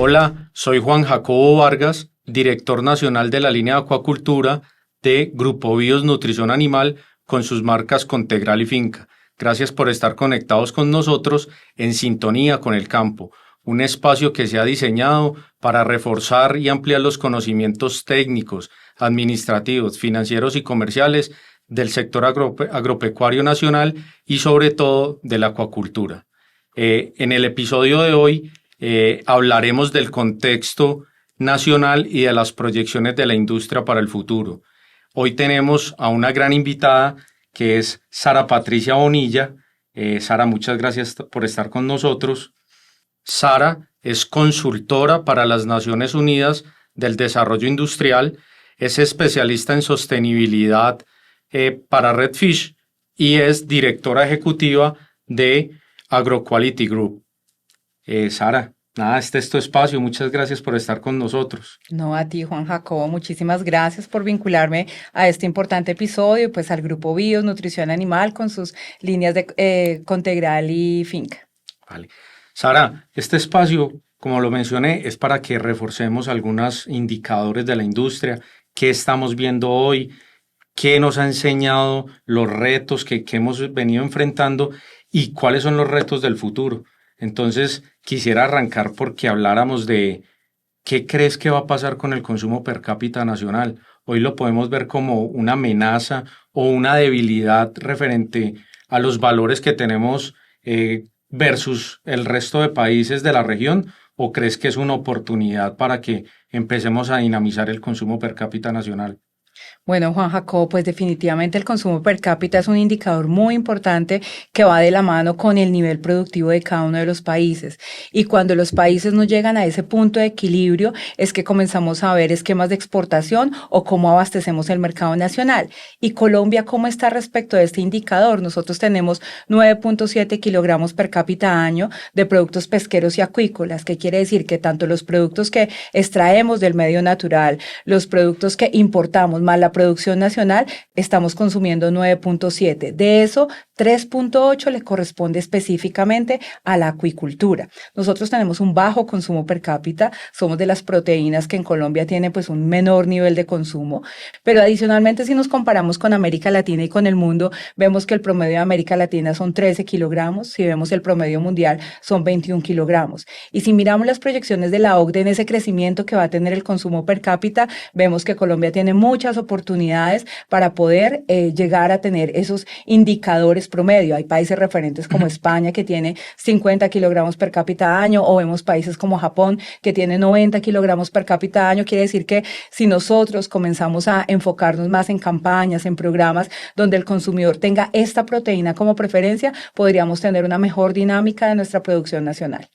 Hola, soy Juan Jacobo Vargas, director nacional de la línea de acuacultura de Grupo Bios Nutrición Animal con sus marcas Contegral y Finca. Gracias por estar conectados con nosotros en sintonía con el campo, un espacio que se ha diseñado para reforzar y ampliar los conocimientos técnicos, administrativos, financieros y comerciales del sector agropecuario nacional y sobre todo de la acuacultura. En el episodio de hoy hablaremos del contexto nacional y de las proyecciones de la industria para el futuro. Hoy tenemos a una gran invitada que es Sara Patricia Bonilla. Sara, muchas gracias por estar con nosotros. Sara es consultora para las Naciones Unidas del Desarrollo Industrial, es especialista en sostenibilidad para Redfish y es directora ejecutiva de AgroQuality Group. Sara, nada, este es tu espacio. Muchas gracias por estar con nosotros. No, a ti, Juan Jacobo, muchísimas gracias por vincularme a este importante episodio, pues al Grupo Bios Nutrición Animal con sus líneas de Contegral y Finca. Vale. Sara, este espacio, como lo mencioné, es para que reforcemos algunos indicadores de la industria, qué estamos viendo hoy, qué nos ha enseñado, los retos que hemos venido enfrentando y cuáles son los retos del futuro. Entonces, quisiera arrancar porque habláramos de qué crees que va a pasar con el consumo per cápita nacional. Hoy lo podemos ver como una amenaza o una debilidad referente a los valores que tenemos versus el resto de países de la región, ¿o crees que es una oportunidad para que empecemos a dinamizar el consumo per cápita nacional? Bueno, Juan Jacobo, pues definitivamente el consumo per cápita es un indicador muy importante que va de la mano con el nivel productivo de cada uno de los países. Y cuando los países no llegan a ese punto de equilibrio, es que comenzamos a ver esquemas de exportación o cómo abastecemos el mercado nacional. ¿Y Colombia cómo está respecto a este indicador? Nosotros tenemos 9.7 kilogramos per cápita año de productos pesqueros y acuícolas, que quiere decir que tanto los productos que extraemos del medio natural, los productos que importamos, más la producción nacional, estamos consumiendo 9.7. De eso, 3.8 le corresponde específicamente a la acuicultura. Nosotros tenemos un bajo consumo per cápita, somos de las proteínas que en Colombia tiene pues un menor nivel de consumo, pero adicionalmente si nos comparamos con América Latina y con el mundo, vemos que el promedio de América Latina son 13 kilogramos, si vemos el promedio mundial son 21 kilogramos. Y si miramos las proyecciones de la OCDE en ese crecimiento que va a tener el consumo per cápita, vemos que Colombia tiene muchas oportunidades para poder llegar a tener esos indicadores promedio. Hay países referentes como España que tiene 50 kilogramos per cápita año, o vemos países como Japón que tiene 90 kilogramos per cápita año. Quiere decir que si nosotros comenzamos a enfocarnos más en campañas, en programas donde el consumidor tenga esta proteína como preferencia, podríamos tener una mejor dinámica de nuestra producción nacional.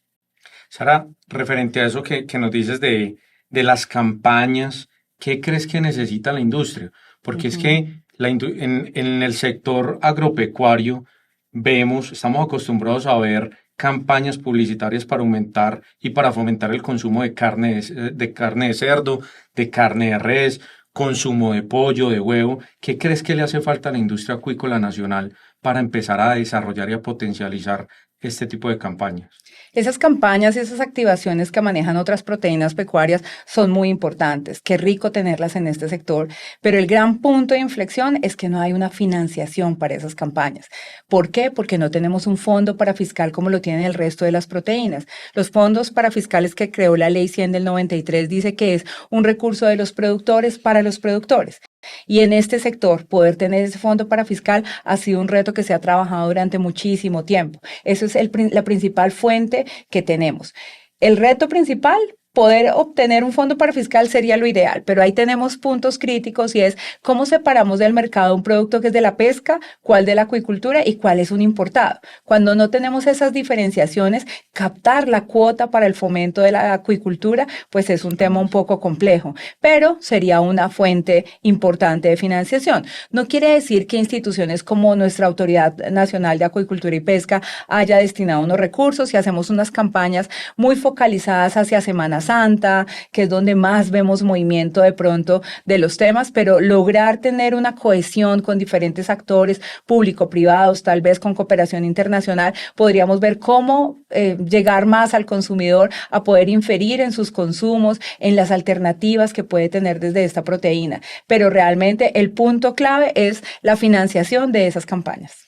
Sara, referente a eso que nos dices de las campañas, ¿qué crees que necesita la industria? Porque es que en el sector agropecuario estamos acostumbrados a ver campañas publicitarias para aumentar y para fomentar el consumo de carne de cerdo, de carne de res, consumo de pollo, de huevo. ¿Qué crees que le hace falta a la industria acuícola nacional para empezar a desarrollar y a potencializar este tipo de campañas? Esas campañas y esas activaciones que manejan otras proteínas pecuarias son muy importantes. Qué rico tenerlas en este sector, pero el gran punto de inflexión es que no hay una financiación para esas campañas. ¿Por qué? Porque no tenemos un fondo parafiscal como lo tienen el resto de las proteínas. Los fondos parafiscales que creó la Ley 100 del 93 dice que es un recurso de los productores para los productores. Y en este sector, poder tener ese fondo parafiscal ha sido un reto que se ha trabajado durante muchísimo tiempo. Eso es la principal fuente que tenemos. El reto principal, poder obtener un fondo parafiscal sería lo ideal, pero ahí tenemos puntos críticos y es cómo separamos del mercado un producto que es de la pesca, cuál de la acuicultura y cuál es un importado. Cuando no tenemos esas diferenciaciones, captar la cuota para el fomento de la acuicultura, pues es un tema un poco complejo, pero sería una fuente importante de financiación. No quiere decir que instituciones como nuestra Autoridad Nacional de Acuicultura y Pesca haya destinado unos recursos y hacemos unas campañas muy focalizadas hacia Semana Santa, que es donde más vemos movimiento de pronto de los temas, pero lograr tener una cohesión con diferentes actores público-privados, tal vez con cooperación internacional, podríamos ver cómo llegar más al consumidor a poder inferir en sus consumos, en las alternativas que puede tener desde esta proteína. Pero realmente el punto clave es la financiación de esas campañas.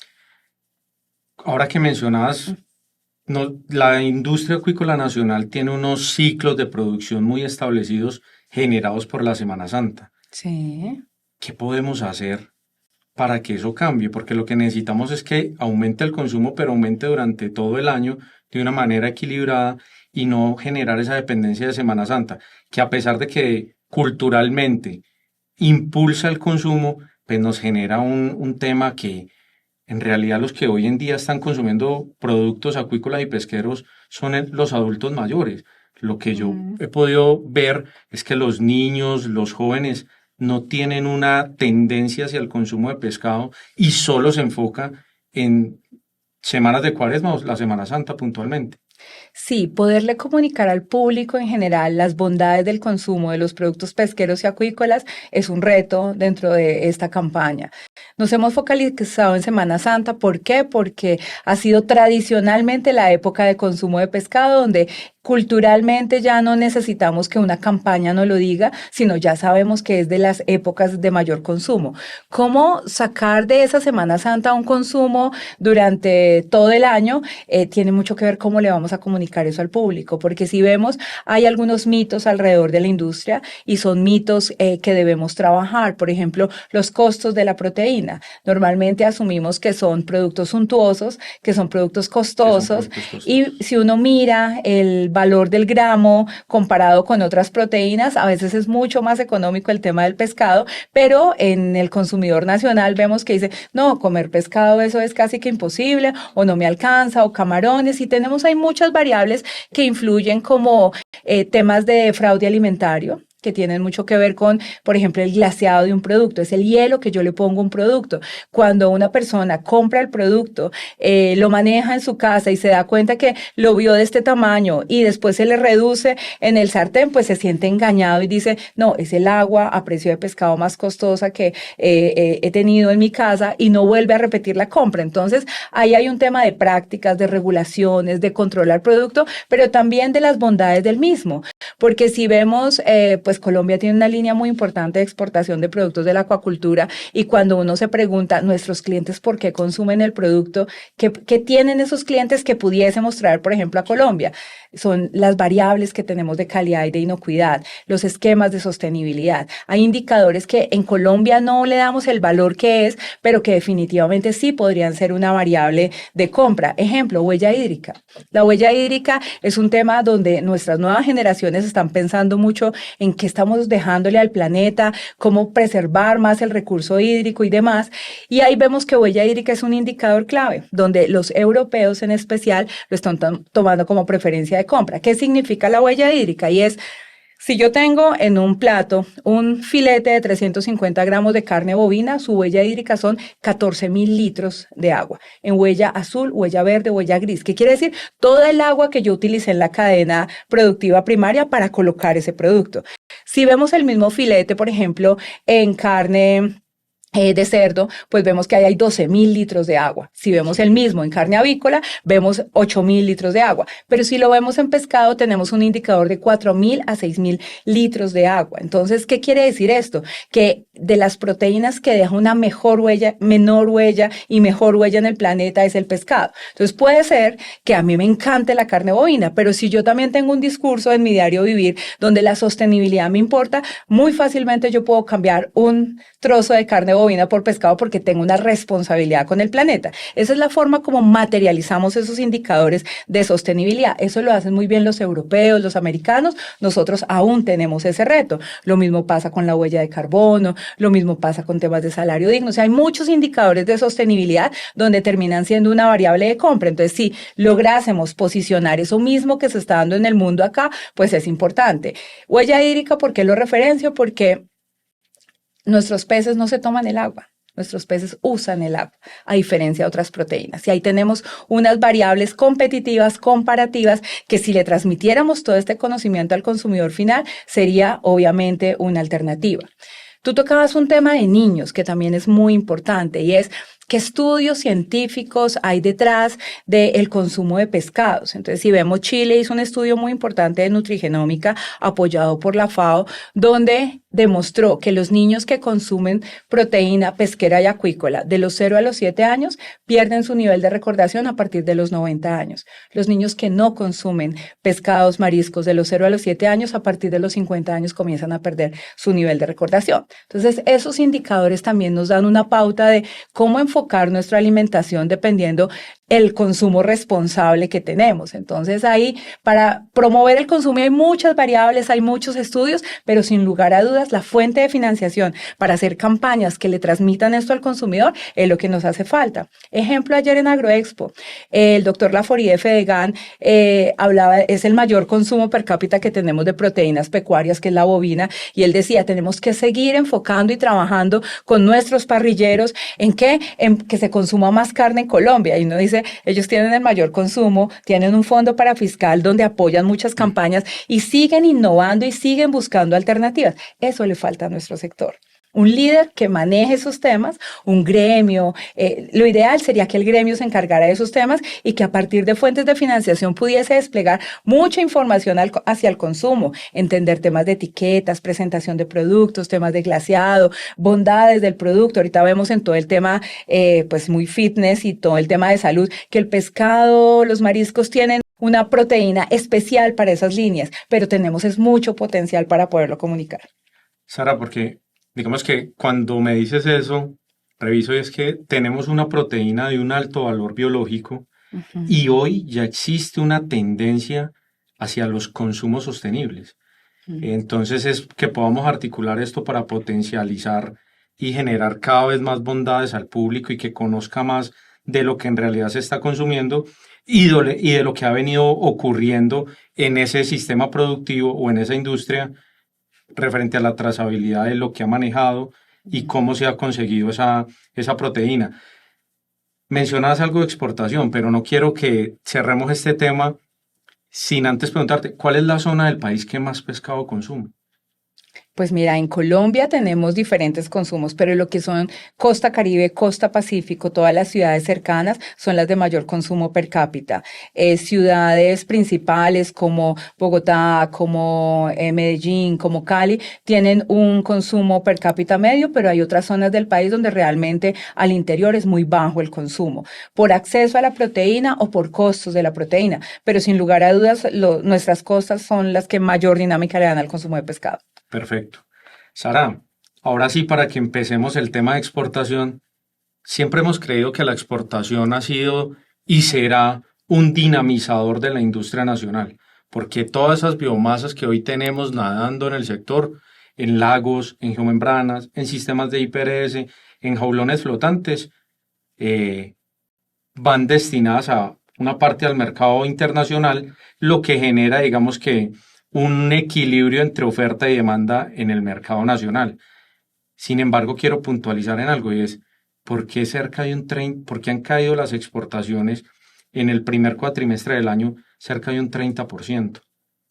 Ahora que mencionabas, la industria acuícola nacional tiene unos ciclos de producción muy establecidos generados por la Semana Santa. Sí. ¿Qué podemos hacer para que eso cambie? Porque lo que necesitamos es que aumente el consumo, pero aumente durante todo el año de una manera equilibrada y no generar esa dependencia de Semana Santa, que a pesar de que culturalmente impulsa el consumo, pues nos genera un tema que en realidad los que hoy en día están consumiendo productos acuícolas y pesqueros son los adultos mayores. Lo que yo he podido ver es que los niños, los jóvenes, no tienen una tendencia hacia el consumo de pescado y solo se enfoca en semanas de Cuaresma o la Semana Santa puntualmente. Sí, poderle comunicar al público en general las bondades del consumo de los productos pesqueros y acuícolas es un reto dentro de esta campaña. Nos hemos focalizado en Semana Santa. ¿Por qué? Porque ha sido tradicionalmente la época de consumo de pescado, donde culturalmente ya no necesitamos que una campaña nos lo diga, sino ya sabemos que es de las épocas de mayor consumo. ¿Cómo sacar de esa Semana Santa un consumo durante todo el año? Tiene mucho que ver cómo le vamos a comunicar eso al público, porque si vemos, hay algunos mitos alrededor de la industria y son mitos que debemos trabajar. Por ejemplo, los costos de la proteína. Normalmente asumimos que son productos suntuosos, que son productos costosos, y si uno mira el valor del gramo comparado con otras proteínas, a veces es mucho más económico el tema del pescado, pero en el consumidor nacional vemos que dice, no, comer pescado eso es casi que imposible, o no me alcanza, o camarones, y tenemos ahí muchas variables que influyen como temas de fraude alimentario, que tienen mucho que ver con, por ejemplo, el glaseado de un producto, es el hielo que yo le pongo a un producto. Cuando una persona compra el producto, lo maneja en su casa y se da cuenta que lo vio de este tamaño y después se le reduce en el sartén, pues se siente engañado y dice, no, es el agua a precio de pescado más costosa que he tenido en mi casa, y no vuelve a repetir la compra. Entonces, ahí hay un tema de prácticas, de regulaciones, de controlar el producto, pero también de las bondades del mismo. Porque si vemos, pues Colombia tiene una línea muy importante de exportación de productos de la acuacultura, y cuando uno se pregunta, nuestros clientes, ¿por qué consumen el producto? ¿Qué tienen esos clientes que pudiésemos traer, por ejemplo, a Colombia? Son las variables que tenemos de calidad y de inocuidad, los esquemas de sostenibilidad. Hay indicadores que en Colombia no le damos el valor que es, pero que definitivamente sí podrían ser una variable de compra. Ejemplo, huella hídrica. La huella hídrica es un tema donde nuestras nuevas generaciones están pensando mucho en qué estamos dejándole al planeta, cómo preservar más el recurso hídrico y demás. Y ahí vemos que huella hídrica es un indicador clave, donde los europeos en especial lo están tomando como preferencia de compra. ¿Qué significa la huella hídrica? Y es, si yo tengo en un plato un filete de 350 gramos de carne bovina, su huella hídrica son 14.000 litros de agua. En huella azul, huella verde, huella gris. ¿Qué quiere decir? Toda el agua que yo utilicé en la cadena productiva primaria para colocar ese producto. Si vemos el mismo filete, por ejemplo, en carne de cerdo, pues vemos que ahí hay 12.000 litros de agua. Si vemos el mismo en carne avícola, vemos 8.000 litros de agua. Pero si lo vemos en pescado, tenemos un indicador de 4.000 a 6.000 litros de agua. Entonces, ¿qué quiere decir esto? Que de las proteínas que deja una mejor huella, menor huella y mejor huella en el planeta es el pescado. Entonces, puede ser que a mí me encante la carne bovina, pero si yo también tengo un discurso en mi diario vivir donde la sostenibilidad me importa, muy fácilmente yo puedo cambiar un trozo de carne bovina por pescado porque tengo una responsabilidad con el planeta. Esa es la forma como materializamos esos indicadores de sostenibilidad. Eso lo hacen muy bien los europeos, los americanos. Nosotros aún tenemos ese reto. Lo mismo pasa con la huella de carbono, lo mismo pasa con temas de salario digno. O sea, hay muchos indicadores de sostenibilidad donde terminan siendo una variable de compra. Entonces, si lográsemos posicionar eso mismo que se está dando en el mundo acá, pues es importante. Huella hídrica, ¿por qué lo referencio? Porque nuestros peces no se toman el agua. Nuestros peces usan el agua, a diferencia de otras proteínas. Y ahí tenemos unas variables competitivas, comparativas, que si le transmitiéramos todo este conocimiento al consumidor final, sería obviamente una alternativa. Tú tocabas un tema de niños que también es muy importante y es qué estudios científicos hay detrás del consumo de pescados. Entonces, si vemos, Chile hizo un estudio muy importante de nutrigenómica apoyado por la FAO, donde demostró que los niños que consumen proteína pesquera y acuícola de los 0 a los 7 años pierden su nivel de recordación a partir de los 90 años. Los niños que no consumen pescados, mariscos de los 0 a los 7 años, a partir de los 50 años comienzan a perder su nivel de recordación. Entonces, esos indicadores también nos dan una pauta de cómo enfocar nuestra alimentación dependiendo el consumo responsable que tenemos. Entonces ahí para promover el consumo hay muchas variables, hay muchos estudios, pero sin lugar a dudas la fuente de financiación para hacer campañas que le transmitan esto al consumidor es lo que nos hace falta. Ejemplo, ayer en Agroexpo, el doctor Laforie de Fedegan hablaba, es el mayor consumo per cápita que tenemos de proteínas pecuarias, que es la bovina, y él decía, tenemos que seguir enfocando y trabajando con nuestros parrilleros en que se consuma más carne en Colombia. Y uno dice, ellos tienen el mayor consumo, tienen un fondo parafiscal donde apoyan muchas campañas y siguen innovando y siguen buscando alternativas. Eso le falta a nuestro sector. Un líder que maneje esos temas, un gremio, lo ideal sería que el gremio se encargara de esos temas y que a partir de fuentes de financiación pudiese desplegar mucha información hacia el consumo, entender temas de etiquetas, presentación de productos, temas de glaseado, bondades del producto. Ahorita vemos en todo el tema pues muy fitness y todo el tema de salud, que el pescado, los mariscos tienen una proteína especial para esas líneas, pero tenemos mucho potencial para poderlo comunicar. Sara, porque digamos que cuando me dices eso, reviso y es que tenemos una proteína de un alto valor biológico y hoy ya existe una tendencia hacia los consumos sostenibles. Entonces es que podamos articular esto para potencializar y generar cada vez más bondades al público y que conozca más de lo que en realidad se está consumiendo y de lo que ha venido ocurriendo en ese sistema productivo o en esa industria referente a la trazabilidad de lo que ha manejado y cómo se ha conseguido esa proteína. Mencionas algo de exportación, pero no quiero que cerremos este tema sin antes preguntarte, ¿cuál es la zona del país que más pescado consume? Pues mira, en Colombia tenemos diferentes consumos, pero lo que son Costa Caribe, Costa Pacífico, todas las ciudades cercanas son las de mayor consumo per cápita. Ciudades principales como Bogotá, como Medellín, como Cali, tienen un consumo per cápita medio, pero hay otras zonas del país donde realmente al interior es muy bajo el consumo, por acceso a la proteína o por costos de la proteína, pero sin lugar a dudas nuestras costas son las que mayor dinámica le dan al consumo de pescado. Perfecto. Sara, ahora sí, para que empecemos el tema de exportación, siempre hemos creído que la exportación ha sido y será un dinamizador de la industria nacional, porque todas esas biomasas que hoy tenemos nadando en el sector, en lagos, en geomembranas, en sistemas de IPRS, en jaulones flotantes, van destinadas a una parte al mercado internacional, lo que genera, digamos que, un equilibrio entre oferta y demanda en el mercado nacional. Sin embargo, quiero puntualizar en algo y es ¿por qué por qué han caído las exportaciones en el primer cuatrimestre del año cerca de un 30%?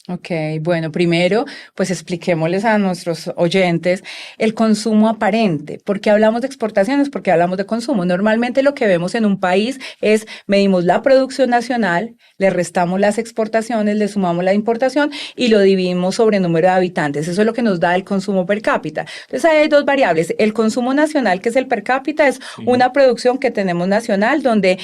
Ok, bueno, primero, pues expliquémosles a nuestros oyentes el consumo aparente. ¿Por qué hablamos de exportaciones? Porque hablamos de consumo. Normalmente lo que vemos en un país es medimos la producción nacional, le restamos las exportaciones, le sumamos la importación y lo dividimos sobre el número de habitantes. Eso es lo que nos da el consumo per cápita. Entonces ahí hay dos variables. El consumo nacional, que es el per cápita, es una producción que tenemos nacional donde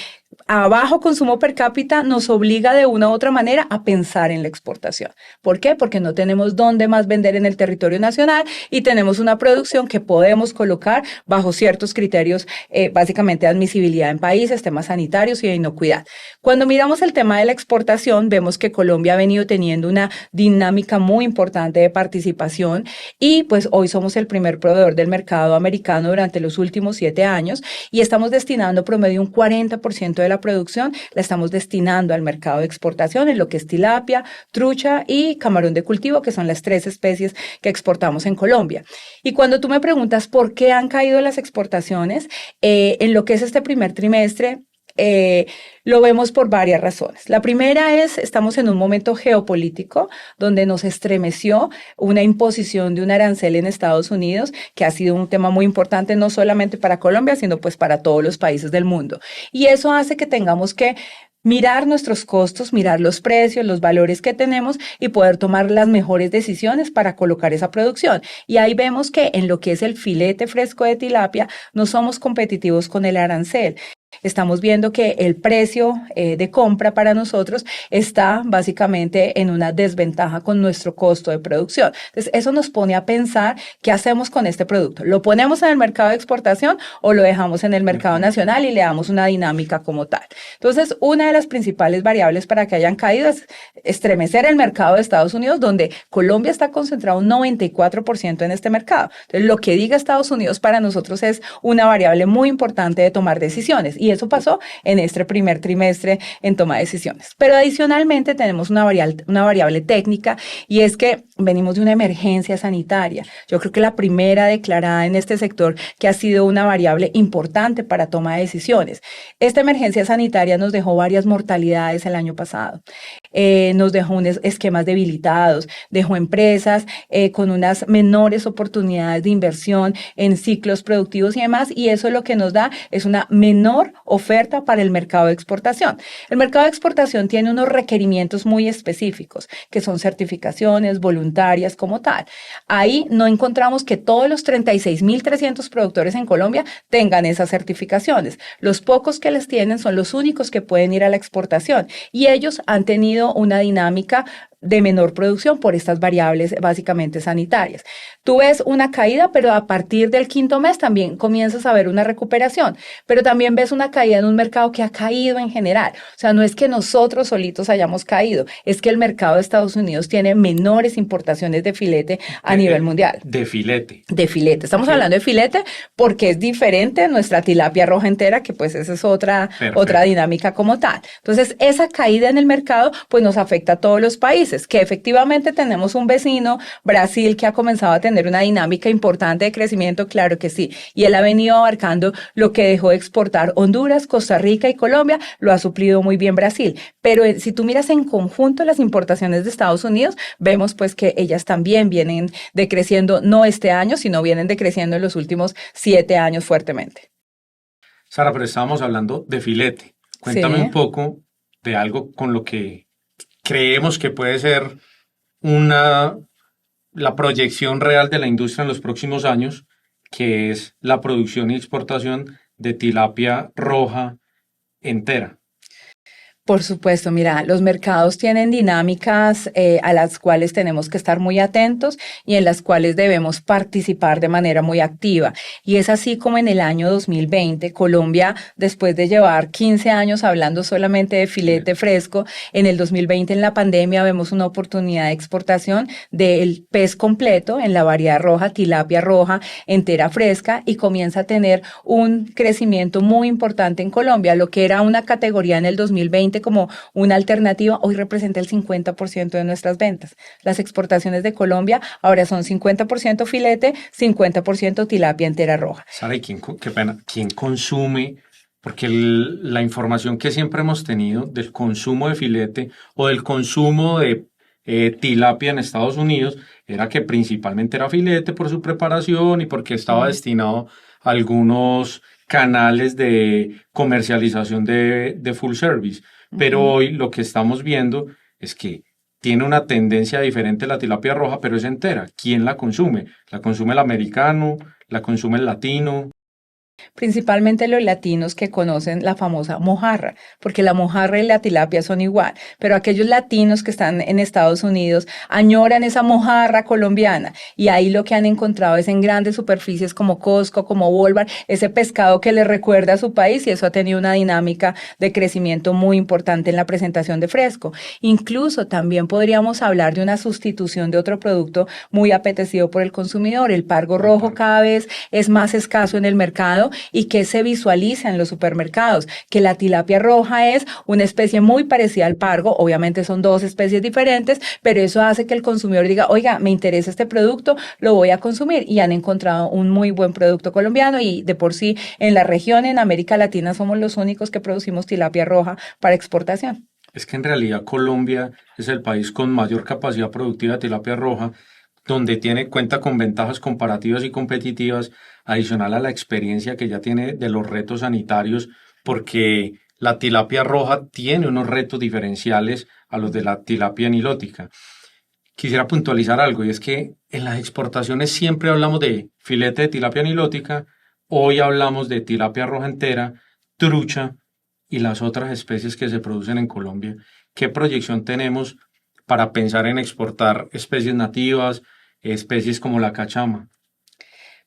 a bajo consumo per cápita nos obliga de una u otra manera a pensar en la exportación. ¿Por qué? Porque no tenemos dónde más vender en el territorio nacional y tenemos una producción que podemos colocar bajo ciertos criterios, básicamente de admisibilidad en países, temas sanitarios y de inocuidad. Cuando miramos el tema de la exportación, vemos que Colombia ha venido teniendo una dinámica muy importante de participación y pues hoy somos el primer proveedor del mercado americano durante los últimos 7 años y estamos destinando promedio un 40% de la producción la estamos destinando al mercado de exportación en lo que es tilapia, trucha y camarón de cultivo, que son las 3 especies que exportamos en Colombia. Y cuando tú me preguntas por qué han caído las exportaciones, en lo que es este primer trimestre, lo vemos por varias razones. La primera es, estamos en un momento geopolítico donde nos estremeció una imposición de un arancel en Estados Unidos, que ha sido un tema muy importante no solamente para Colombia, sino pues para todos los países del mundo. Y eso hace que tengamos que mirar nuestros costos, mirar los precios, los valores que tenemos y poder tomar las mejores decisiones para colocar esa producción. Y ahí vemos que en lo que es el filete fresco de tilapia no somos competitivos con el arancel. Estamos viendo que el precio de compra para nosotros está básicamente en una desventaja con nuestro costo de producción. Entonces, eso nos pone a pensar qué hacemos con este producto. ¿Lo ponemos en el mercado de exportación o lo dejamos en el mercado nacional y le damos una dinámica como tal? Entonces, una de las principales variables para que hayan caído es estremecer el mercado de Estados Unidos, donde Colombia está concentrado un 94% en este mercado. Entonces, lo que diga Estados Unidos para nosotros es una variable muy importante de tomar decisiones. Y eso pasó en este primer trimestre en toma de decisiones. Pero adicionalmente tenemos una variable técnica, y es que venimos de una emergencia sanitaria. Yo creo que la primera declarada en este sector que ha sido una variable importante para toma de decisiones. Esta emergencia sanitaria nos dejó varias mortalidades el año pasado. Nos dejó unos esquemas debilitados, dejó empresas con unas menores oportunidades de inversión en ciclos productivos y demás, y eso lo que nos da es una menor oferta para el mercado de exportación. El mercado de exportación tiene unos requerimientos muy específicos, que son certificaciones voluntarias como tal. Ahí no encontramos que todos los 36.300 productores en Colombia tengan esas certificaciones. Los pocos que les tienen son los únicos que pueden ir a la exportación, y ellos han tenido una dinámica de menor producción por estas variables básicamente sanitarias. Tú ves una caída, pero a partir del 5º mes también comienzas a ver una recuperación, pero también ves una caída en un mercado que ha caído en general. O sea, no es que nosotros solitos hayamos caído, es que el mercado de Estados Unidos tiene menores importaciones de filete a nivel mundial. De filete. De filete. Estamos hablando de filete porque es diferente nuestra tilapia roja entera, que pues esa es otra dinámica como tal. Entonces, esa caída en el mercado pues nos afecta a todos los países, que efectivamente tenemos un vecino, Brasil, que ha comenzado a tener una dinámica importante de crecimiento, claro que sí, y él ha venido abarcando lo que dejó de exportar Honduras, Costa Rica y Colombia, lo ha suplido muy bien Brasil, pero si tú miras en conjunto las importaciones de Estados Unidos, vemos pues que ellas también vienen decreciendo, no este año, sino vienen decreciendo en los últimos 7 años fuertemente. Sara, pero estábamos hablando de filete. Cuéntame un poco de algo con lo que creemos que puede ser la proyección real de la industria en los próximos años, que es la producción y exportación de tilapia roja entera. Por supuesto, mira, los mercados tienen dinámicas a las cuales tenemos que estar muy atentos y en las cuales debemos participar de manera muy activa. Y es así como en el año 2020, Colombia, después de llevar 15 años hablando solamente de filete fresco, en el 2020 en la pandemia vemos una oportunidad de exportación del pez completo en la variedad roja, tilapia roja entera fresca, y comienza a tener un crecimiento muy importante en Colombia. Lo que era una categoría en el 2020 como una alternativa, hoy representa el 50% de nuestras ventas. Las exportaciones de Colombia ahora son 50% filete, 50% tilapia entera roja. Sara, ¿y quién consume? Porque la información que siempre hemos tenido del consumo de filete o del consumo de tilapia en Estados Unidos era que principalmente era filete por su preparación y porque estaba destinado a algunos canales de comercialización de full service. Pero hoy lo que estamos viendo es que tiene una tendencia diferente la tilapia roja, pero es entera. ¿Quién la consume? ¿La consume el americano? ¿La consume el latino? Principalmente los latinos que conocen la famosa mojarra, porque la mojarra y la tilapia son igual, pero aquellos latinos que están en Estados Unidos añoran esa mojarra colombiana, y ahí lo que han encontrado es en grandes superficies como Costco, como Walmart, ese pescado que les recuerda a su país, y eso ha tenido una dinámica de crecimiento muy importante en la presentación de fresco. Incluso también podríamos hablar de una sustitución de otro producto muy apetecido por el consumidor. El pargo rojo cada vez es más escaso en el mercado, y que se visualiza en los supermercados, que la tilapia roja es una especie muy parecida al pargo, obviamente son dos especies diferentes, pero eso hace que el consumidor diga, oiga, me interesa este producto, lo voy a consumir, y han encontrado un muy buen producto colombiano, y de por sí en la región, en América Latina, somos los únicos que producimos tilapia roja para exportación. Es que en realidad Colombia es el país con mayor capacidad productiva de tilapia roja, donde cuenta con ventajas comparativas y competitivas, adicional a la experiencia que ya tiene de los retos sanitarios, porque la tilapia roja tiene unos retos diferenciales a los de la tilapia nilótica. Quisiera puntualizar algo, y es que en las exportaciones siempre hablamos de filete de tilapia nilótica, hoy hablamos de tilapia roja entera, trucha y las otras especies que se producen en Colombia. ¿Qué proyección tenemos para pensar en exportar especies nativas, especies como la cachama?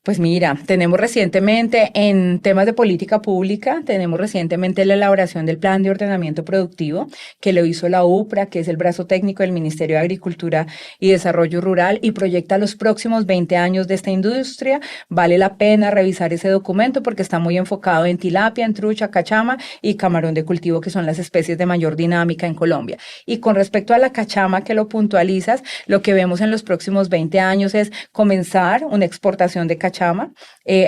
Pues mira, tenemos recientemente en temas de política pública, tenemos recientemente la elaboración del Plan de Ordenamiento Productivo, que lo hizo la UPRA, que es el brazo técnico del Ministerio de Agricultura y Desarrollo Rural, y proyecta los próximos 20 años de esta industria. Vale la pena revisar ese documento porque está muy enfocado en tilapia, en trucha, cachama y camarón de cultivo, que son las especies de mayor dinámica en Colombia. Y con respecto a la cachama, que lo puntualizas, lo que vemos en los próximos 20 años es comenzar una exportación de cachama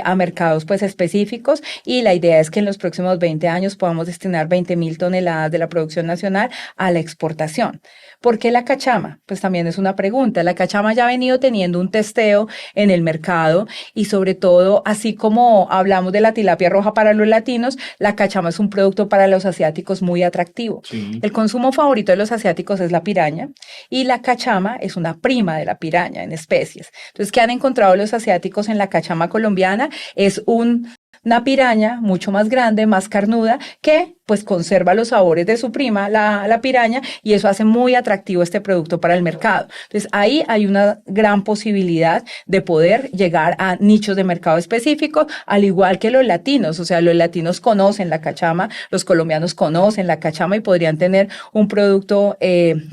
a mercados pues específicos, y la idea es que en los próximos 20 años podamos destinar 20.000 toneladas de la producción nacional a la exportación. ¿Por qué la cachama? Pues también es una pregunta. La cachama ya ha venido teniendo un testeo en el mercado, y sobre todo, así como hablamos de la tilapia roja para los latinos, la cachama es un producto para los asiáticos muy atractivo. Sí. El consumo favorito de los asiáticos es la piraña, y la cachama es una prima de la piraña en especies. Entonces, ¿qué han encontrado los asiáticos en la cachama colombiana? Es una piraña mucho más grande, más carnuda, que pues conserva los sabores de su prima, la piraña, y eso hace muy atractivo este producto para el mercado. Entonces ahí hay una gran posibilidad de poder llegar a nichos de mercado específicos, al igual que los latinos. O sea, los latinos conocen la cachama, los colombianos conocen la cachama y podrían tener un producto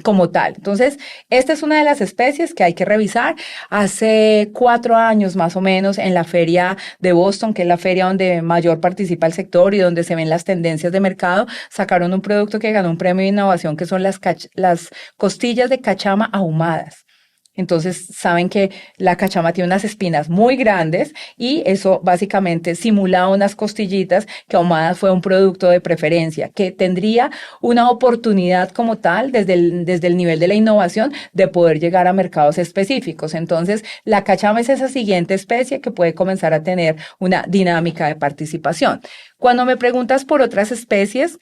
como tal. Entonces, esta es una de las especies que hay que revisar. Hace 4 años más o menos, en la feria de Boston, que es la feria donde mayor participa el sector y donde se ven las tendencias de mercado, sacaron un producto que ganó un premio de innovación, que son las costillas de cachama ahumadas. Entonces saben que la cachama tiene unas espinas muy grandes, y eso básicamente simulaba unas costillitas que ahumadas fue un producto de preferencia, que tendría una oportunidad como tal desde el nivel de la innovación de poder llegar a mercados específicos. Entonces la cachama es esa siguiente especie que puede comenzar a tener una dinámica de participación. Cuando me preguntas por otras especies,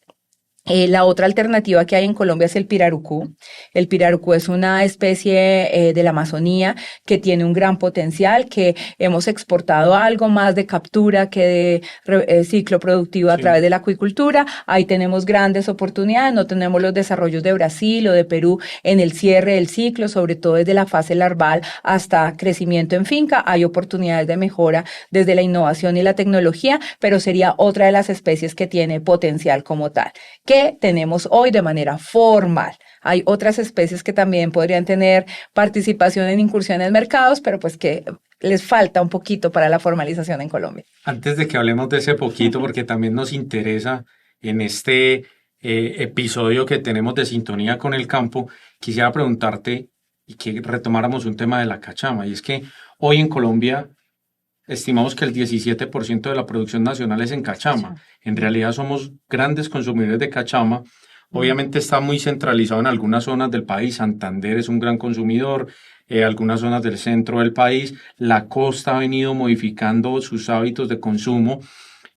la otra alternativa que hay en Colombia es el pirarucú. El pirarucú es una especie de la Amazonía que tiene un gran potencial, que hemos exportado algo más de captura que de ciclo productivo a través de la acuicultura. Ahí tenemos grandes oportunidades, no tenemos los desarrollos de Brasil o de Perú en el cierre del ciclo, sobre todo desde la fase larval hasta crecimiento en finca. Hay oportunidades de mejora desde la innovación y la tecnología, pero sería otra de las especies que tiene potencial como tal, que tenemos hoy de manera formal. Hay otras especies que también podrían tener participación en incursiones en mercados, pero pues que les falta un poquito para la formalización en Colombia. Antes de que hablemos de ese poquito, porque también nos interesa en este episodio que tenemos de Sintonía con el Campo, quisiera preguntarte y que retomáramos un tema de la cachama, y es que hoy en Colombia estimamos que el 17% de la producción nacional es en cachama. En realidad somos grandes consumidores de cachama. Obviamente está muy centralizado en algunas zonas del país. Santander es un gran consumidor, algunas zonas del centro del país. La costa ha venido modificando sus hábitos de consumo,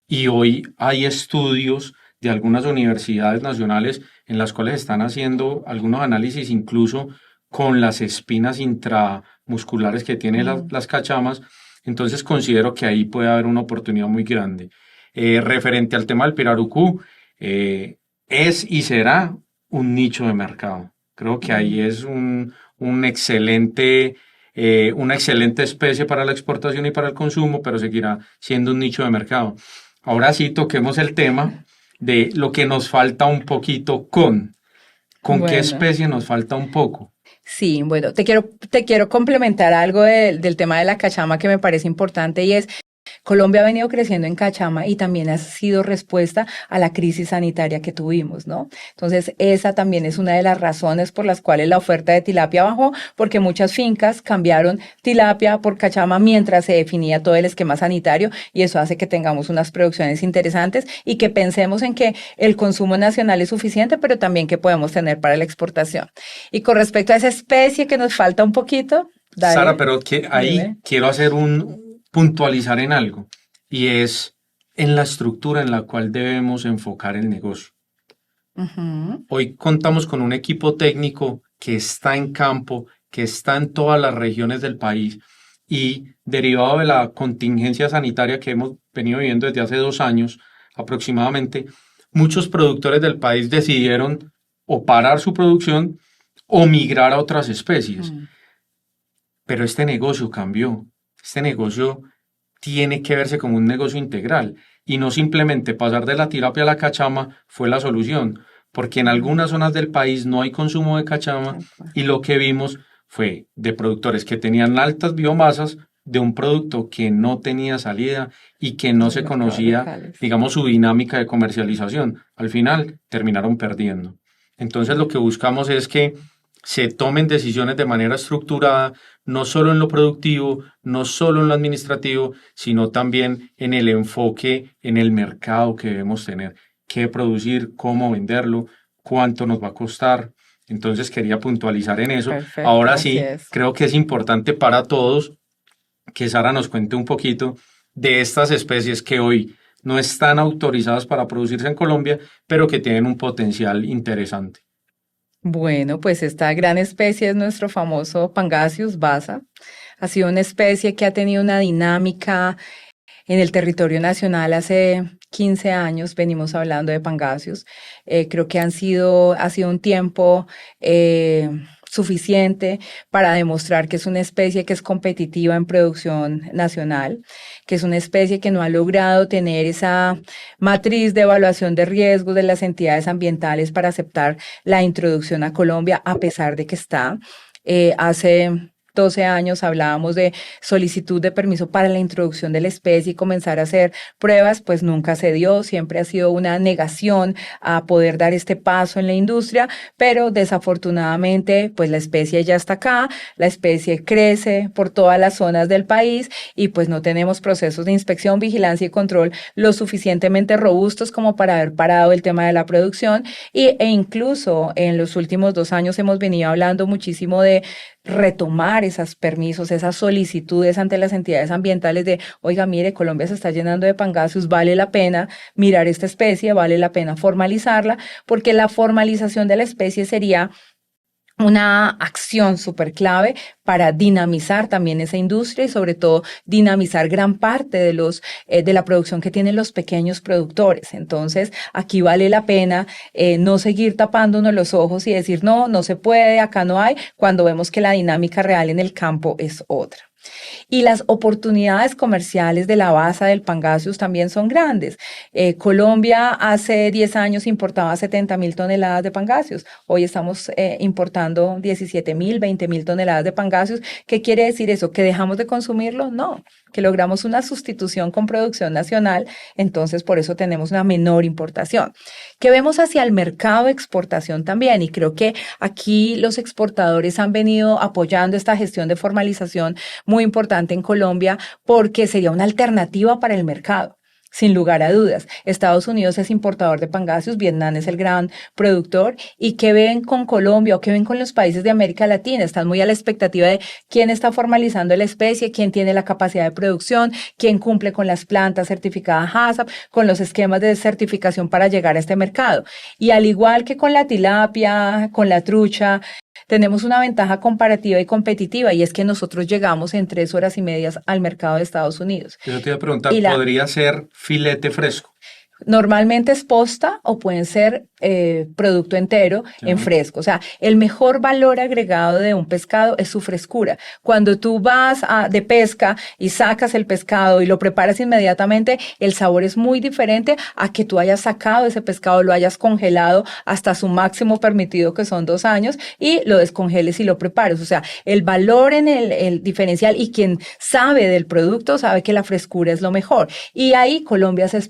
y hoy hay estudios de algunas universidades nacionales en las cuales están haciendo algunos análisis incluso con las espinas intramusculares que tienen las cachamas. Entonces considero que ahí puede haber una oportunidad muy grande. Referente al tema del pirarucú, es y será un nicho de mercado. Creo que ahí es una excelente especie para la exportación y para el consumo, pero seguirá siendo un nicho de mercado. Ahora sí, toquemos el tema de lo que nos falta un poquito ¿Con qué especie nos falta un poco? Sí, bueno, te quiero complementar algo del tema de la cachama que me parece importante, y es Colombia ha venido creciendo en cachama y también ha sido respuesta a la crisis sanitaria que tuvimos, ¿no? Entonces, esa también es una de las razones por las cuales la oferta de tilapia bajó, porque muchas fincas cambiaron tilapia por cachama mientras se definía todo el esquema sanitario, y eso hace que tengamos unas producciones interesantes y que pensemos en que el consumo nacional es suficiente, pero también que podemos tener para la exportación. Y con respecto a esa especie que nos falta un poquito, dale, Sara, pero que ahí dime. quiero hacer puntualizar en algo, y es en la estructura en la cual debemos enfocar el negocio. Ujú. Hoy contamos con un equipo técnico que está en campo, que está en todas las regiones del país, y derivado de la contingencia sanitaria que hemos venido viviendo desde hace 2 años aproximadamente, muchos productores del país decidieron o parar su producción o migrar a otras especies. Mm. Pero este negocio cambió. Este negocio tiene que verse como un negocio integral, y no simplemente pasar de la tilapia a la cachama fue la solución, porque en algunas zonas del país no hay consumo de cachama, Tal cual. y lo que vimos fue de productores que tenían altas biomasas de un producto que no tenía salida y que no Los se mercados conocía, locales. digamos, su dinámica de comercialización. Al final terminaron perdiendo. Entonces lo que buscamos es que se tomen decisiones de manera estructurada, no solo en lo productivo, no solo en lo administrativo, sino también en el enfoque en el mercado que debemos tener, qué producir, cómo venderlo, cuánto nos va a costar. Entonces quería puntualizar en eso. Perfecto, Ahora así sí, es. creo que es importante para todos que Sara nos cuente un poquito de estas especies que hoy no están autorizadas para producirse en Colombia, pero que tienen un potencial interesante. Bueno, pues esta gran especie es nuestro famoso Pangasius basa. Ha sido una especie que ha tenido una dinámica en el territorio nacional. Hace 15 años venimos hablando de pangasius. Creo que ha sido un tiempo suficiente para demostrar que es una especie que es competitiva en producción nacional, que es una especie que no ha logrado tener esa matriz de evaluación de riesgos de las entidades ambientales para aceptar la introducción a Colombia, a pesar de que está. Hace 12 años hablábamos de solicitud de permiso para la introducción de la especie y comenzar a hacer pruebas, pues nunca se dio, siempre ha sido una negación a poder dar este paso en la industria, pero desafortunadamente pues la especie ya está acá, la especie crece por todas las zonas del país y pues no tenemos procesos de inspección, vigilancia y control lo suficientemente robustos como para haber parado el tema de la producción e incluso en los últimos 2 años hemos venido hablando muchísimo de retomar esos permisos, esas solicitudes ante las entidades ambientales de, oiga, mire, Colombia se está llenando de pangasius, vale la pena mirar esta especie, vale la pena formalizarla, porque la formalización de la especie sería una acción súper clave para dinamizar también esa industria y sobre todo dinamizar gran parte de la producción que tienen los pequeños productores. Entonces, aquí vale la pena no seguir tapándonos los ojos y decir, no, no se puede, acá no hay, cuando vemos que la dinámica real en el campo es otra. Y las oportunidades comerciales de la basa del Pangasius también son grandes. Colombia hace 10 años importaba 70.000 toneladas de Pangasius. Hoy estamos importando 17.000, 20.000 toneladas de Pangasius. ¿Qué quiere decir eso? ¿Que dejamos de consumirlo? No, que logramos una sustitución con producción nacional, entonces por eso tenemos una menor importación. Que vemos hacia el mercado de exportación también, y creo que aquí los exportadores han venido apoyando esta gestión de formalización muy importante en Colombia porque sería una alternativa para el mercado. Sin lugar a dudas, Estados Unidos es importador de pangasius, Vietnam es el gran productor, y qué ven con Colombia o qué ven con los países de América Latina. Están muy a la expectativa de quién está formalizando la especie, quién tiene la capacidad de producción, quién cumple con las plantas certificadas HACCP, con los esquemas de certificación para llegar a este mercado. Y al igual que con la tilapia, con la trucha, tenemos una ventaja comparativa y competitiva, y es que nosotros llegamos en 3 horas y media al mercado de Estados Unidos. Yo te iba a preguntar, Y ¿podría ser filete fresco? Normalmente es posta o pueden ser producto entero en fresco. O sea, el mejor valor agregado de un pescado es su frescura. Cuando tú vas de pesca y sacas el pescado y lo preparas inmediatamente, el sabor es muy diferente a que tú hayas sacado ese pescado, lo hayas congelado hasta su máximo permitido, que son 2 años, y lo descongeles y lo prepares. O sea, el valor en el diferencial, y quien sabe del producto sabe que la frescura es lo mejor. Y ahí Colombia se ha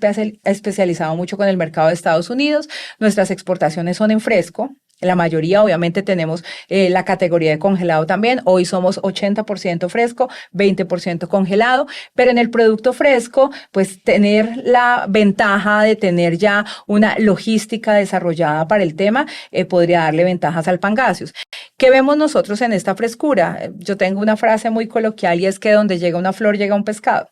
especializado mucho con el mercado de Estados Unidos. Nuestras exportaciones son en fresco. La mayoría, obviamente, tenemos la categoría de congelado también. Hoy somos 80% fresco, 20% congelado, pero en el producto fresco, pues tener la ventaja de tener ya una logística desarrollada para el tema podría darle ventajas al Pangasius. ¿Qué vemos nosotros en esta frescura? Yo tengo una frase muy coloquial y es que donde llega una flor, llega un pescado.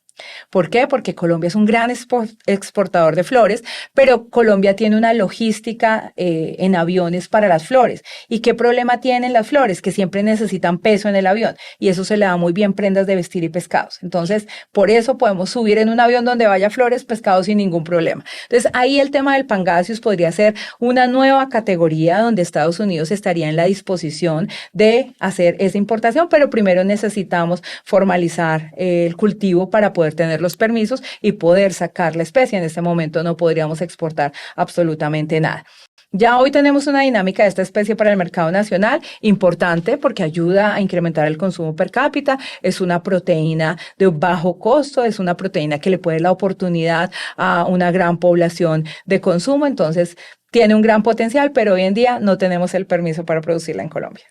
¿Por qué? Porque Colombia es un gran exportador de flores, pero Colombia tiene una logística en aviones para las flores. ¿Y qué problema tienen las flores? Que siempre necesitan peso en el avión, y eso se le da muy bien prendas de vestir y pescados. Entonces, por eso podemos subir en un avión donde vaya flores, pescados sin ningún problema. Entonces, ahí el tema del Pangasius podría ser una nueva categoría donde Estados Unidos estaría en la disposición de hacer esa importación, pero primero necesitamos formalizar el cultivo para poder tener los permisos y poder sacar la especie. En este momento no podríamos exportar absolutamente nada. Ya hoy tenemos una dinámica de esta especie para el mercado nacional importante porque ayuda a incrementar el consumo per cápita. Es una proteína de bajo costo, es una proteína que le puede dar la oportunidad a una gran población de consumo. Entonces, tiene un gran potencial, pero hoy en día no tenemos el permiso para producirla en Colombia.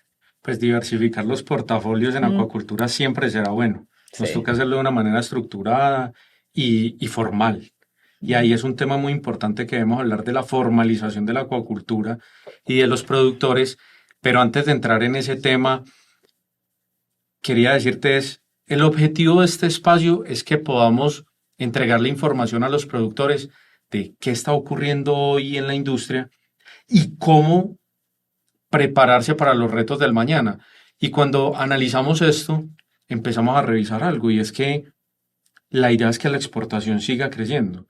Pues diversificar los portafolios en acuacultura siempre será bueno. Nos toca hacerlo de una manera estructurada y formal. Y ahí es un tema muy importante que debemos hablar de la formalización de la acuacultura y de los productores. Pero antes de entrar en ese tema, quería decirte el objetivo de este espacio es que podamos entregarle información a los productores de qué está ocurriendo hoy en la industria y cómo prepararse para los retos del mañana. Y cuando analizamos esto, empezamos a revisar algo, y es que la idea es que la exportación siga creciendo.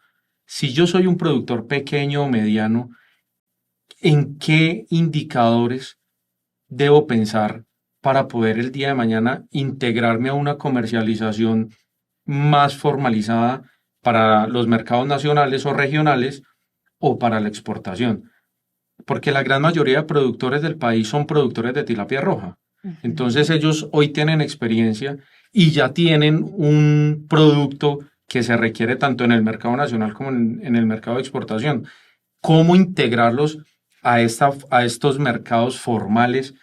Si yo soy un productor pequeño o mediano, ¿en qué indicadores debo pensar para poder el día de mañana integrarme a una comercialización más formalizada para los mercados nacionales o regionales o para la exportación? Porque la gran mayoría de productores del país son productores de tilapia roja. Entonces ellos hoy tienen experiencia y ya tienen un producto que se requiere tanto en el mercado nacional como en el mercado de exportación. ¿Cómo integrarlos a estos mercados formales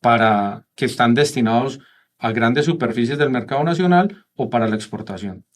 para que están destinados a grandes superficies del mercado nacional o para la exportación?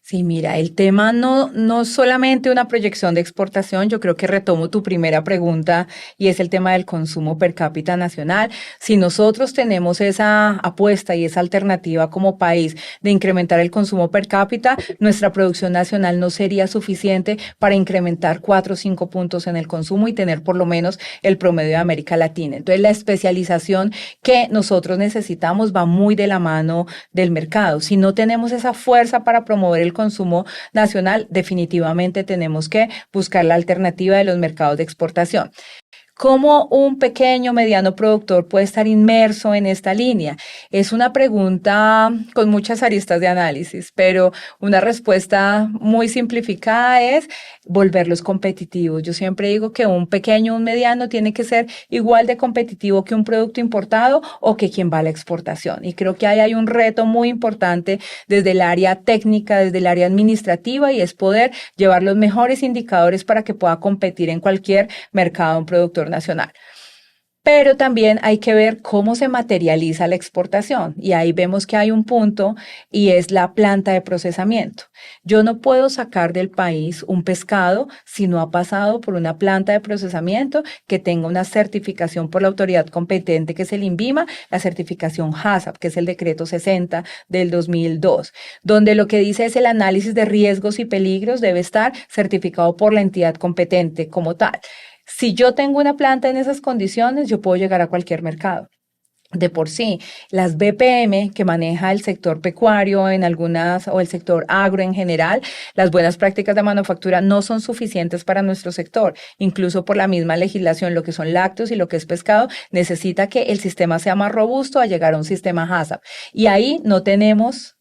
Sí, mira, el tema no solamente una proyección de exportación, yo creo que retomo tu primera pregunta y es el tema del consumo per cápita nacional. Si nosotros tenemos esa apuesta y esa alternativa como país de incrementar el consumo per cápita, nuestra producción nacional no sería suficiente para incrementar 4 o 5 puntos en el consumo y tener por lo menos el promedio de América Latina. Entonces, la especialización que nosotros necesitamos va muy de la mano del mercado. Si no tenemos esa fuerza para promover el consumo nacional, definitivamente tenemos que buscar la alternativa de los mercados de exportación. ¿Cómo un pequeño, mediano productor puede estar inmerso en esta línea? Es una pregunta con muchas aristas de análisis, pero una respuesta muy simplificada es volverlos competitivos. Yo siempre digo que un pequeño, un mediano tiene que ser igual de competitivo que un producto importado o que quien va a la exportación. Y creo que ahí hay un reto muy importante desde el área técnica, desde el área administrativa, y es poder llevar los mejores indicadores para que pueda competir en cualquier mercado un productor nacional. Pero también hay que ver cómo se materializa la exportación, y ahí vemos que hay un punto y es la planta de procesamiento. Yo no puedo sacar del país un pescado si no ha pasado por una planta de procesamiento que tenga una certificación por la autoridad competente, que es el INVIMA, la certificación HACCP, que es el decreto 60 del 2002, donde lo que dice es el análisis de riesgos y peligros debe estar certificado por la entidad competente como tal. Si yo tengo una planta en esas condiciones, yo puedo llegar a cualquier mercado. De por sí, las BPM que maneja el sector pecuario en algunas o el sector agro en general, las buenas prácticas de manufactura no son suficientes para nuestro sector. Incluso por la misma legislación, lo que son lácteos y lo que es pescado, necesita que el sistema sea más robusto a llegar a un sistema HACCP. Y ahí no tenemos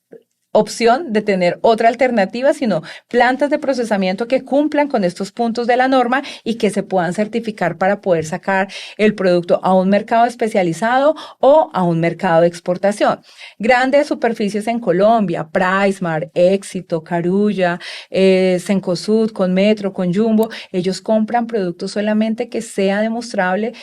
opción de tener otra alternativa, sino plantas de procesamiento que cumplan con estos puntos de la norma y que se puedan certificar para poder sacar el producto a un mercado especializado o a un mercado de exportación. Grandes superficies en Colombia, PriceSmart, Éxito, Carulla, Cencosud, con Metro, con Jumbo, ellos compran productos solamente que sea demostrable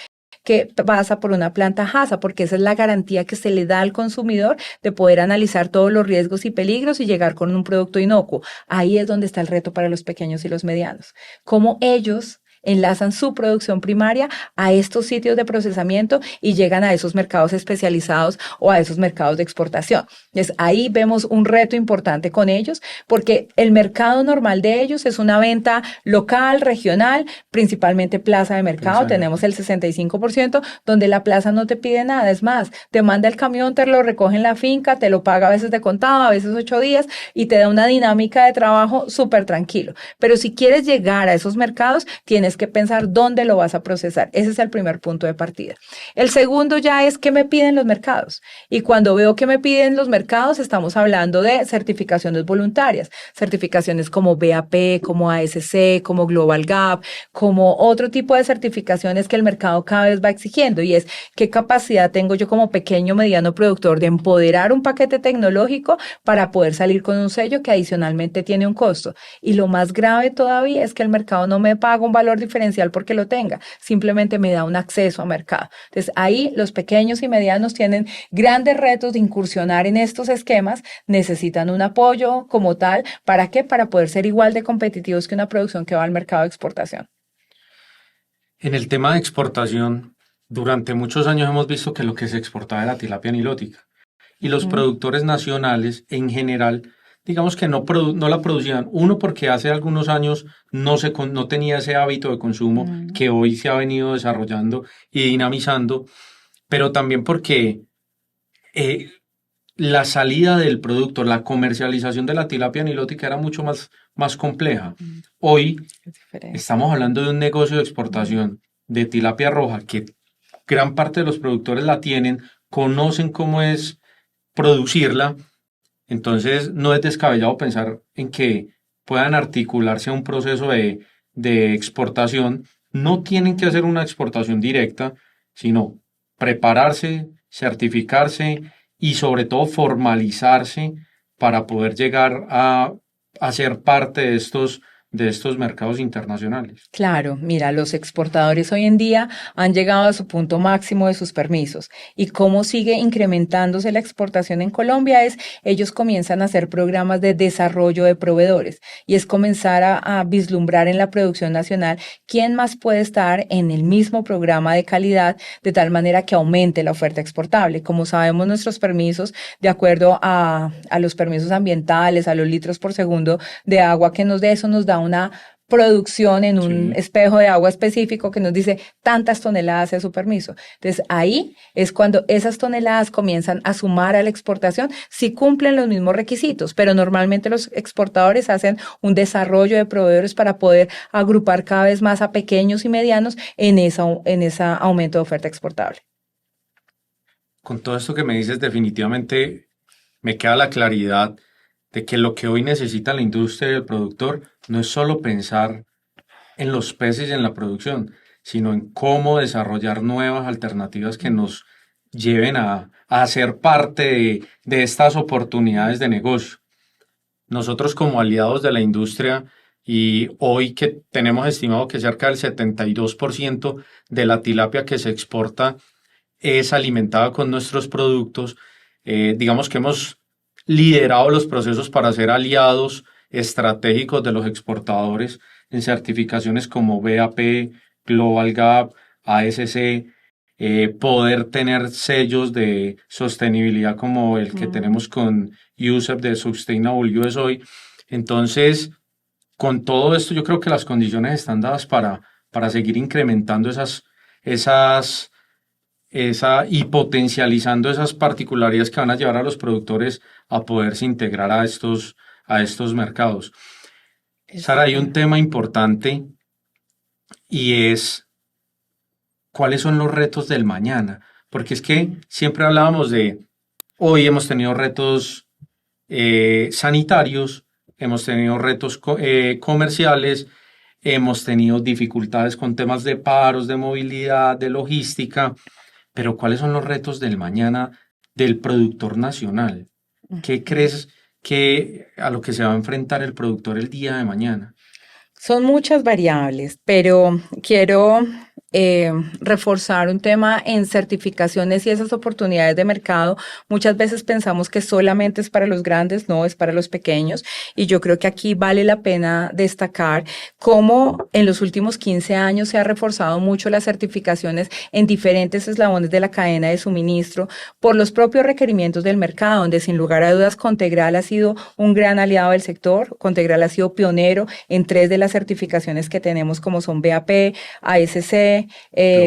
que pasa por una planta HACCP, porque esa es la garantía que se le da al consumidor de poder analizar todos los riesgos y peligros y llegar con un producto inocuo. Ahí es donde está el reto para los pequeños y los medianos. Cómo ellos enlazan su producción primaria a estos sitios de procesamiento y llegan a esos mercados especializados o a esos mercados de exportación. Entonces, ahí vemos un reto importante con ellos, porque el mercado normal de ellos es una venta local, regional, principalmente plaza de mercado. Tenemos el 65%, donde la plaza no te pide nada. Es más, te manda el camión, te lo recoge en la finca, te lo paga a veces de contado, a veces 8 días, y te da una dinámica de trabajo súper tranquilo. Pero si quieres llegar a esos mercados, tienes que pensar dónde lo vas a procesar. Ese es el primer punto de partida. El segundo ya es qué me piden los mercados. Y cuando veo que me piden los mercados, estamos hablando de certificaciones voluntarias, certificaciones como BAP, como ASC, como Global Gap, como otro tipo de certificaciones que el mercado cada vez va exigiendo, y es qué capacidad tengo yo como pequeño, mediano productor de empoderar un paquete tecnológico para poder salir con un sello que adicionalmente tiene un costo. Y lo más grave todavía es que el mercado no me paga un valor diferencial porque lo tenga, simplemente me da un acceso a mercado. Entonces ahí los pequeños y medianos tienen grandes retos de incursionar en estos esquemas, necesitan un apoyo como tal. ¿Para qué? Para poder ser igual de competitivos que una producción que va al mercado de exportación. En el tema de exportación, durante muchos años hemos visto que lo que se exportaba era tilapia nilótica y los productores nacionales en general, digamos que no la producían. Uno, porque hace algunos años no tenía ese hábito de consumo que hoy se ha venido desarrollando y dinamizando, pero también porque eh, la salida del producto, la comercialización de la tilapia nilótica era mucho más compleja. Hoy estamos hablando de un negocio de exportación de tilapia roja que gran parte de los productores la tienen, conocen cómo es producirla, entonces no es descabellado pensar en que puedan articularse a un proceso de exportación. No tienen que hacer una exportación directa, sino prepararse, certificarse y sobre todo formalizarse para poder llegar a ser parte de estos mercados internacionales. Claro, mira, los exportadores hoy en día han llegado a su punto máximo de sus permisos. ¿Y cómo sigue incrementándose la exportación en Colombia? Ellos comienzan a hacer programas de desarrollo de proveedores, y es comenzar a vislumbrar en la producción nacional quién más puede estar en el mismo programa de calidad, de tal manera que aumente la oferta exportable. Como sabemos, nuestros permisos, de acuerdo a los permisos ambientales, a los litros por segundo de agua que nos dé, eso nos da una producción en un espejo de agua específico que nos dice tantas toneladas de su permiso. Entonces ahí es cuando esas toneladas comienzan a sumar a la exportación si cumplen los mismos requisitos, pero normalmente los exportadores hacen un desarrollo de proveedores para poder agrupar cada vez más a pequeños y medianos en ese aumento de oferta exportable. Con todo esto que me dices, definitivamente me queda la claridad de que lo que hoy necesita la industria y el productor no es solo pensar en los peces y en la producción, sino en cómo desarrollar nuevas alternativas que nos lleven a ser parte de estas oportunidades de negocio. Nosotros como aliados de la industria y hoy que tenemos estimado que cerca del 72% de la tilapia que se exporta es alimentada con nuestros productos, digamos que hemos liderado los procesos para ser aliados estratégicos de los exportadores en certificaciones como BAP, Global Gap, ASC, poder tener sellos de sostenibilidad como el que tenemos con USEP de Sustainable USOI. Entonces, con todo esto, yo creo que las condiciones están dadas para seguir incrementando esas y potencializando esas particularidades que van a llevar a los productores a poderse integrar a estos mercados. Sara, hay un tema importante y es cuáles son los retos del mañana, porque es que siempre hablábamos de, hoy hemos tenido retos sanitarios, hemos tenido retos comerciales, hemos tenido dificultades con temas de paros, de movilidad, de logística, pero ¿cuáles son los retos del mañana del productor nacional? ¿Qué crees que a lo que se va a enfrentar el productor el día de mañana? Son muchas variables, pero quiero reforzar un tema en certificaciones y esas oportunidades de mercado. Muchas veces pensamos que solamente es para los grandes, no, es para los pequeños. Y yo creo que aquí vale la pena destacar cómo en los últimos 15 años se ha reforzado mucho las certificaciones en diferentes eslabones de la cadena de suministro por los propios requerimientos del mercado, donde sin lugar a dudas Contegral ha sido un gran aliado del sector. Contegral ha sido pionero en 3 de las certificaciones que tenemos, como son BAP, ASC,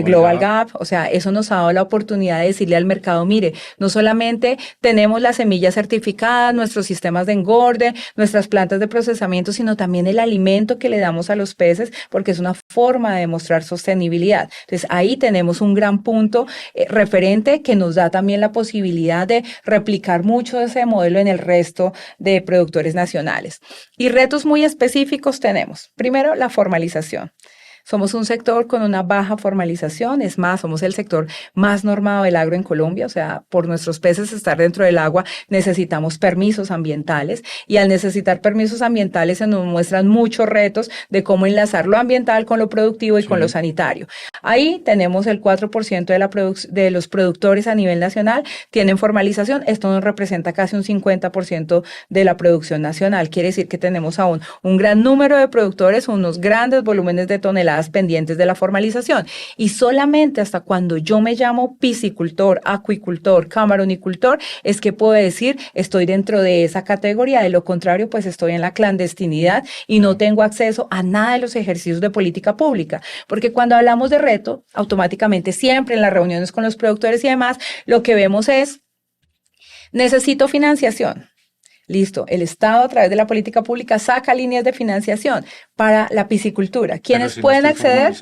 Global Gap. O sea, eso nos ha dado la oportunidad de decirle al mercado, mire, no solamente tenemos las semillas certificadas, nuestros sistemas de engorde, nuestras plantas de procesamiento, sino también el alimento que le damos a los peces, porque es una forma de demostrar sostenibilidad. Entonces, ahí tenemos un gran punto referente que nos da también la posibilidad de replicar mucho de ese modelo en el resto de productores nacionales. Y retos muy específicos tenemos. Primero, la formalización. Somos un sector con una baja formalización, es más, somos el sector más normado del agro en Colombia, o sea, por nuestros peces estar dentro del agua necesitamos permisos ambientales y al necesitar permisos ambientales se nos muestran muchos retos de cómo enlazar lo ambiental con lo productivo y con lo sanitario. Ahí tenemos el 4% de los productores a nivel nacional tienen formalización, esto nos representa casi un 50% de la producción nacional, quiere decir que tenemos aún un gran número de productores, unos grandes volúmenes de toneladas pendientes de la formalización y solamente hasta cuando yo me llamo piscicultor, acuicultor, camaronicultor es que puedo decir estoy dentro de esa categoría, de lo contrario pues estoy en la clandestinidad y no tengo acceso a nada de los ejercicios de política pública, porque cuando hablamos de reto, automáticamente siempre en las reuniones con los productores y demás, lo que vemos es necesito financiación. Listo, el Estado a través de la política pública saca líneas de financiación para la piscicultura. ¿Quiénes pueden acceder?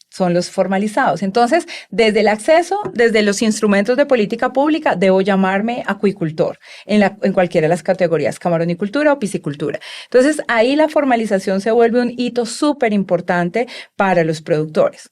Son los formalizados. Entonces, desde el acceso, desde los instrumentos de política pública, debo llamarme acuicultor en cualquiera de las categorías, camaronicultura o piscicultura. Entonces, ahí la formalización se vuelve un hito súper importante para los productores.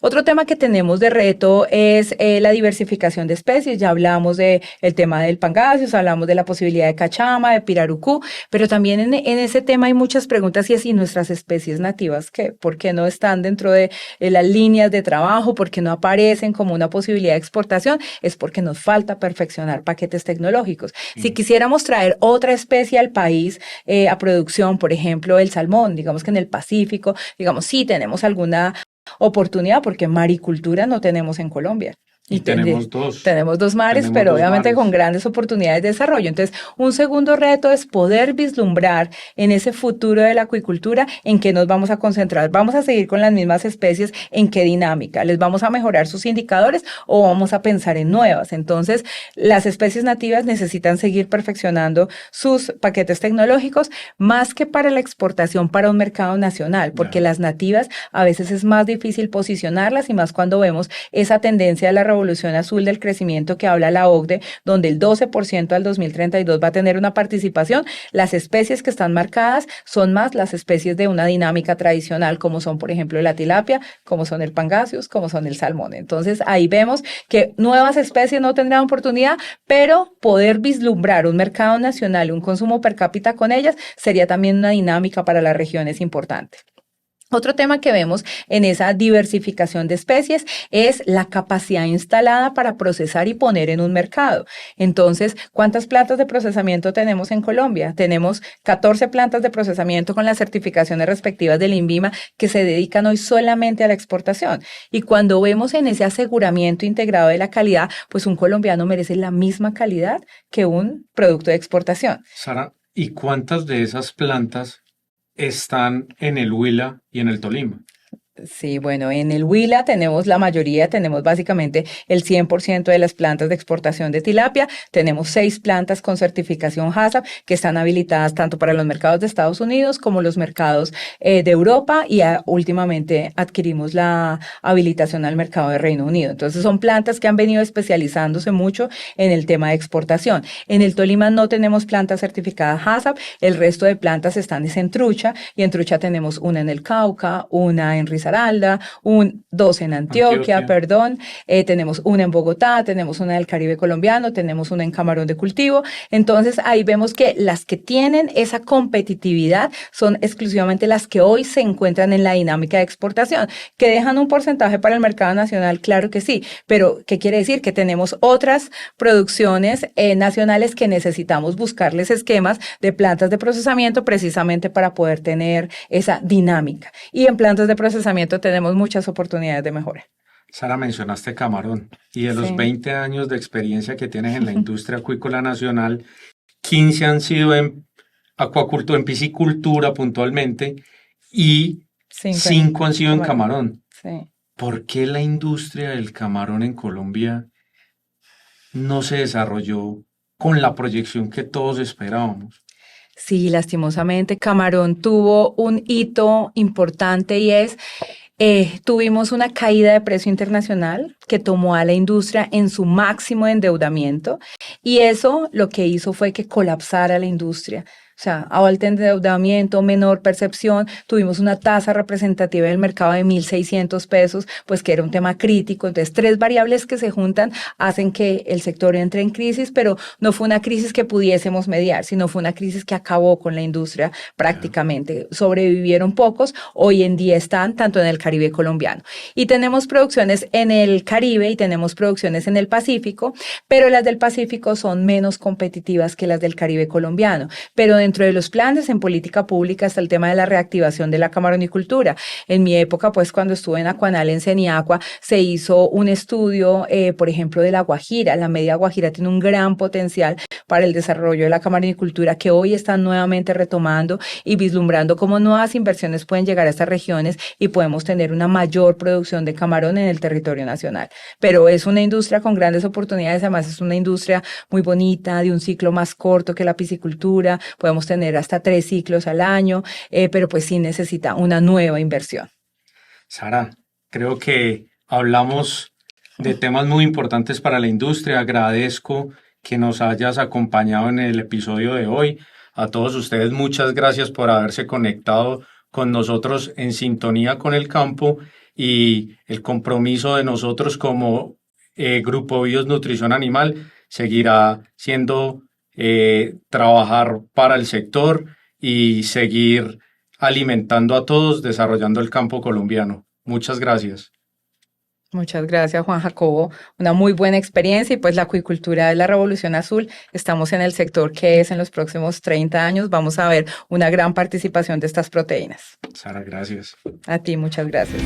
Otro tema que tenemos de reto es la diversificación de especies. Ya hablamos del tema del pangasius, hablamos de la posibilidad de cachama, de pirarucú, pero también en ese tema hay muchas preguntas y es, ¿y nuestras especies nativas qué? ¿Por qué no están dentro de las líneas de trabajo? ¿Por qué no aparecen como una posibilidad de exportación? Es porque nos falta perfeccionar paquetes tecnológicos. Si quisiéramos traer otra especie al país a producción, por ejemplo, el salmón, digamos que en el Pacífico, digamos, sí tenemos alguna oportunidad porque maricultura no tenemos en Colombia. Y tenemos dos. Tenemos 2 mares, pero obviamente con grandes oportunidades de desarrollo. Entonces, un segundo reto es poder vislumbrar en ese futuro de la acuicultura en qué nos vamos a concentrar. ¿Vamos a seguir con las mismas especies? ¿En qué dinámica? ¿Les vamos a mejorar sus indicadores o vamos a pensar en nuevas? Entonces, las especies nativas necesitan seguir perfeccionando sus paquetes tecnológicos más que para la exportación para un mercado nacional, porque las nativas a veces es más difícil posicionarlas y más cuando vemos esa tendencia de la revolución azul del crecimiento que habla la OCDE, donde el 12% al 2032 va a tener una participación. Las especies que están marcadas son más las especies de una dinámica tradicional, como son, por ejemplo, la tilapia, como son el pangasius, como son el salmón. Entonces, ahí vemos que nuevas especies no tendrán oportunidad, pero poder vislumbrar un mercado nacional y un consumo per cápita con ellas sería también una dinámica para las regiones importante. Otro tema que vemos en esa diversificación de especies es la capacidad instalada para procesar y poner en un mercado. Entonces, ¿cuántas plantas de procesamiento tenemos en Colombia? Tenemos 14 plantas de procesamiento con las certificaciones respectivas del INVIMA que se dedican hoy solamente a la exportación. Y cuando vemos en ese aseguramiento integrado de la calidad, pues un colombiano merece la misma calidad que un producto de exportación. Sara, ¿y cuántas de esas plantas están en el Huila y en el Tolima? Sí, bueno, en el Huila tenemos la mayoría, tenemos básicamente el 100% de las plantas de exportación de tilapia. Tenemos 6 plantas con certificación HACCP que están habilitadas tanto para los mercados de Estados Unidos como los mercados de Europa y últimamente adquirimos la habilitación al mercado de Reino Unido. Entonces son plantas que han venido especializándose mucho en el tema de exportación. En el Tolima no tenemos plantas certificadas HACCP, el resto de plantas están en trucha y en trucha tenemos una en el Cauca, una en Risaralda, dos en Antioquia, perdón, tenemos una en Bogotá, tenemos una del Caribe colombiano, tenemos una en Camarón de Cultivo. Entonces ahí vemos que las que tienen esa competitividad son exclusivamente las que hoy se encuentran en la dinámica de exportación, que dejan un porcentaje para el mercado nacional, claro que sí, pero ¿qué quiere decir? Que tenemos otras producciones nacionales que necesitamos buscarles esquemas de plantas de procesamiento precisamente para poder tener esa dinámica. Y en plantas de procesamiento tenemos muchas oportunidades de mejora. Sara, mencionaste camarón y de los 20 años de experiencia que tienes en la industria acuícola nacional, 15 han sido en acuacultura, en piscicultura puntualmente y 5 han sido en camarón. Sí. ¿Por qué la industria del camarón en Colombia no se desarrolló con la proyección que todos esperábamos? Sí, lastimosamente, camarón tuvo un hito importante y es, tuvimos una caída de precio internacional que tomó a la industria en su máximo endeudamiento y eso lo que hizo fue que colapsara la industria. O sea, alto endeudamiento, menor percepción, tuvimos una tasa representativa del mercado de 1.600 pesos, pues que era un tema crítico. Entonces, 3 variables que se juntan hacen que el sector entre en crisis, pero no fue una crisis que pudiésemos mediar, sino fue una crisis que acabó con la industria prácticamente. Sobrevivieron pocos, hoy en día están tanto en el Caribe colombiano. Y tenemos producciones en el Caribe y tenemos producciones en el Pacífico, pero las del Pacífico son menos competitivas que las del Caribe colombiano. Pero dentro de los planes en política pública está el tema de la reactivación de la camaronicultura. En mi época, pues cuando estuve en Acuanal, en Ceniacua, se hizo un estudio, por ejemplo, de la Guajira. La media Guajira tiene un gran potencial para el desarrollo de la camaronicultura que hoy están nuevamente retomando y vislumbrando cómo nuevas inversiones pueden llegar a estas regiones y podemos tener una mayor producción de camarón en el territorio nacional. Pero es una industria con grandes oportunidades, además es una industria muy bonita, de un ciclo más corto que la piscicultura, podemos tener hasta 3 ciclos al año, pero pues sí necesita una nueva inversión. Sara, creo que hablamos de temas muy importantes para la industria. Agradezco que nos hayas acompañado en el episodio de hoy. A todos ustedes, muchas gracias por haberse conectado con nosotros en sintonía con el campo y el compromiso de nosotros como Grupo Bios Nutrición Animal seguirá siendo trabajar para el sector y seguir alimentando a todos, desarrollando el campo colombiano. Muchas gracias. Muchas gracias, Juan Jacobo. Una muy buena experiencia y pues la acuicultura es la revolución azul. Estamos en el sector que es en los próximos 30 años. Vamos a ver una gran participación de estas proteínas. Sara, gracias. A ti, muchas gracias.